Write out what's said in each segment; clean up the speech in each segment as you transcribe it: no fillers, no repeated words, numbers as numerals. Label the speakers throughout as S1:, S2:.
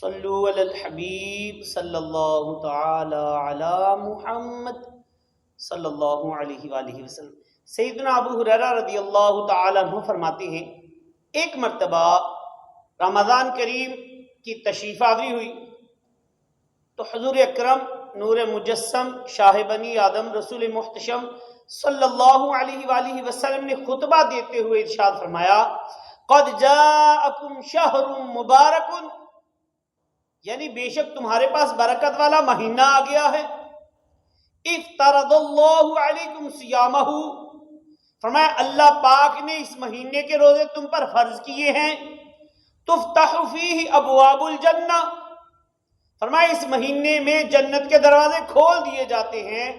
S1: صلو علی الحبیب صلی اللہ تعالی علی محمد صلی اللہ علیہ وآلہ وسلم۔ سیدنا ابو ہریرہ رضی اللہ تعالی عنہ فرماتے ہیں، ایک مرتبہ رمضان کریم کی تشریف آوری ہوئی تو حضور اکرم نور مجسم شاہ بنی آدم رسول محتشم صلی اللہ علیہ وآلہ وسلم نے خطبہ دیتے ہوئے ارشاد فرمایا، قد جاءکم شہر مبارک، یعنی بے شک تمہارے پاس برکت والا مہینہ آ گیا ہے۔ افترض اللہ علیکم صیامہ، فرمایا اللہ پاک نے اس مہینے کے روزے تم پر فرض کیے ہیں۔ تفتح فیہ ابواب الجنہ، فرمایا اس مہینے میں جنت کے دروازے کھول دیے جاتے ہیں۔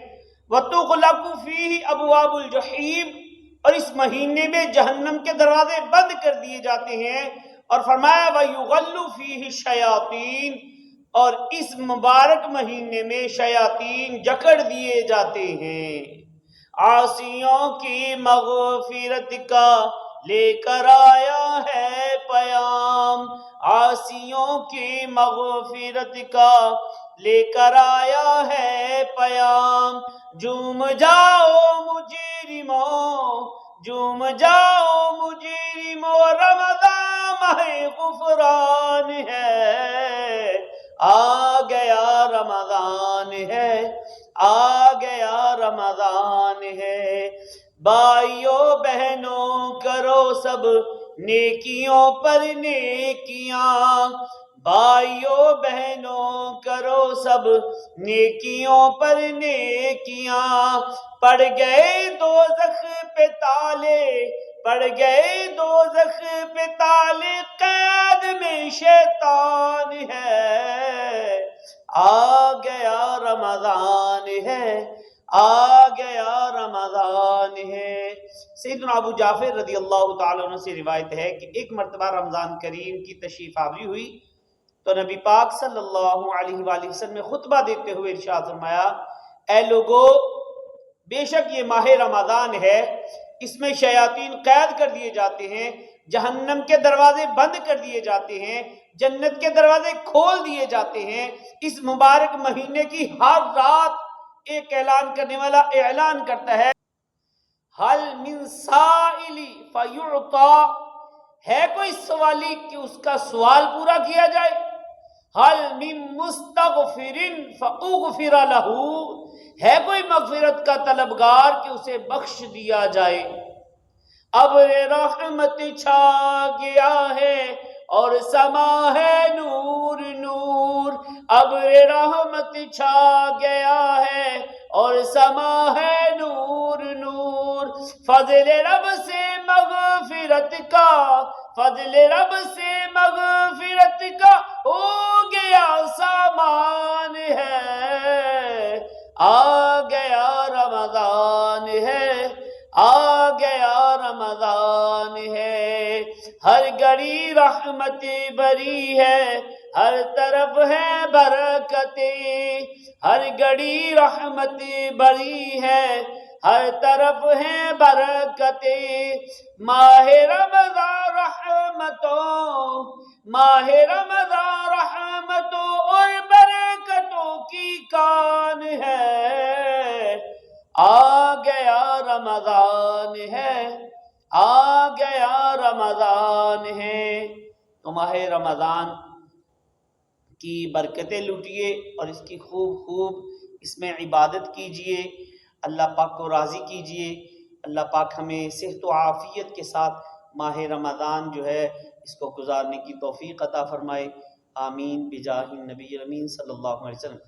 S1: وتغلق فیہ ابواب الجحیم، اور اس مہینے میں جہنم کے دروازے بند کر دیے جاتے ہیں۔ اور فرمایا وَيُغَلُّ فِيهِ الشَّيَاطِينَ، اور اس مبارک مہینے میں شیاطین جکڑ دیے جاتے ہیں۔ عاصیوں کی مغفرت کا لے کر آیا ہے پیام، عاصیوں کی مغفرت کا لے کر آیا ہے پیام۔ جھوم جاؤ مجرموں، جھوم جاؤ مجرموں، رمضان ماہ غفران ہے، آ گیا رمضان ہے، آ گیا رمضان ہے۔ بھائیوں بہنوں کرو سب نیکیوں پر نیکیاں، بھائیوں بہنوں کرو سب نیکیوں پر نیکیاں۔ پڑ گئے دوزخ پہ تالے، پڑ گئے دوزخ پہ تالے، قید میں شیطان ہے، آ گیا رمضان ہے، آ گیا رمضان ہے۔ سیدنا ابو جعفر رضی اللہ تعالیٰ عنہ سے روایت ہے کہ ایک مرتبہ رمضان کریم کی تشریف آوری ہوئی تو نبی پاک صلی اللہ علیہ وآلہ وسلم نے خطبہ دیتے ہوئے ارشاد فرمایا، اے لوگو، بے شک یہ ماہ رمضان ہے، اس میں شیاطین قید کر دیے جاتے ہیں، جہنم کے دروازے بند کر دیے جاتے ہیں، جنت کے دروازے کھول دیے جاتے ہیں۔ اس مبارک مہینے کی ہر رات ایک اعلان کرنے والا اعلان کرتا ہے، حل من سائل فیعطا، ہے کوئی سوالی کہ اس کا سوال پورا کیا جائے؟ حل من مستغفر فاغفر لہ، ہے کوئی مغفرت کا طلبگار کہ اسے بخش دیا جائے؟ ابر رحمت چھا گیا ہے اور سما ہے نور نور، ابر رحمت چھا گیا ہے اور سما ہے نور نور۔ فضل رب سے مغفرت کا، فضل رب سے مغفرت کا ہو گیا سامان ہے، آ گیا رمضان ہے، آ گیا رمضان ہے۔ ہر گھڑی رحمت بری ہے، ہر طرف ہے برکتیں، ہر گھڑی رحمت بری ہے، ہر طرف ہے برکتیں۔ ماہ رمضان رحمتوں، ماہ رمضان رحمتوں اور برکتوں کی کان ہے، آ گیا رمضان ہے، آ گیا رمضان ہے۔ تو ماہ رمضان کی برکتیں لوٹیے اور اس کی خوب اس میں عبادت کیجئے، اللہ پاک کو راضی کیجئے۔ اللہ پاک ہمیں صحت و عافیت کے ساتھ ماہ رمضان جو ہے اس کو گزارنے کی توفیق عطا فرمائے، آمین بجاہ النبی الامین صلی اللہ علیہ وسلم۔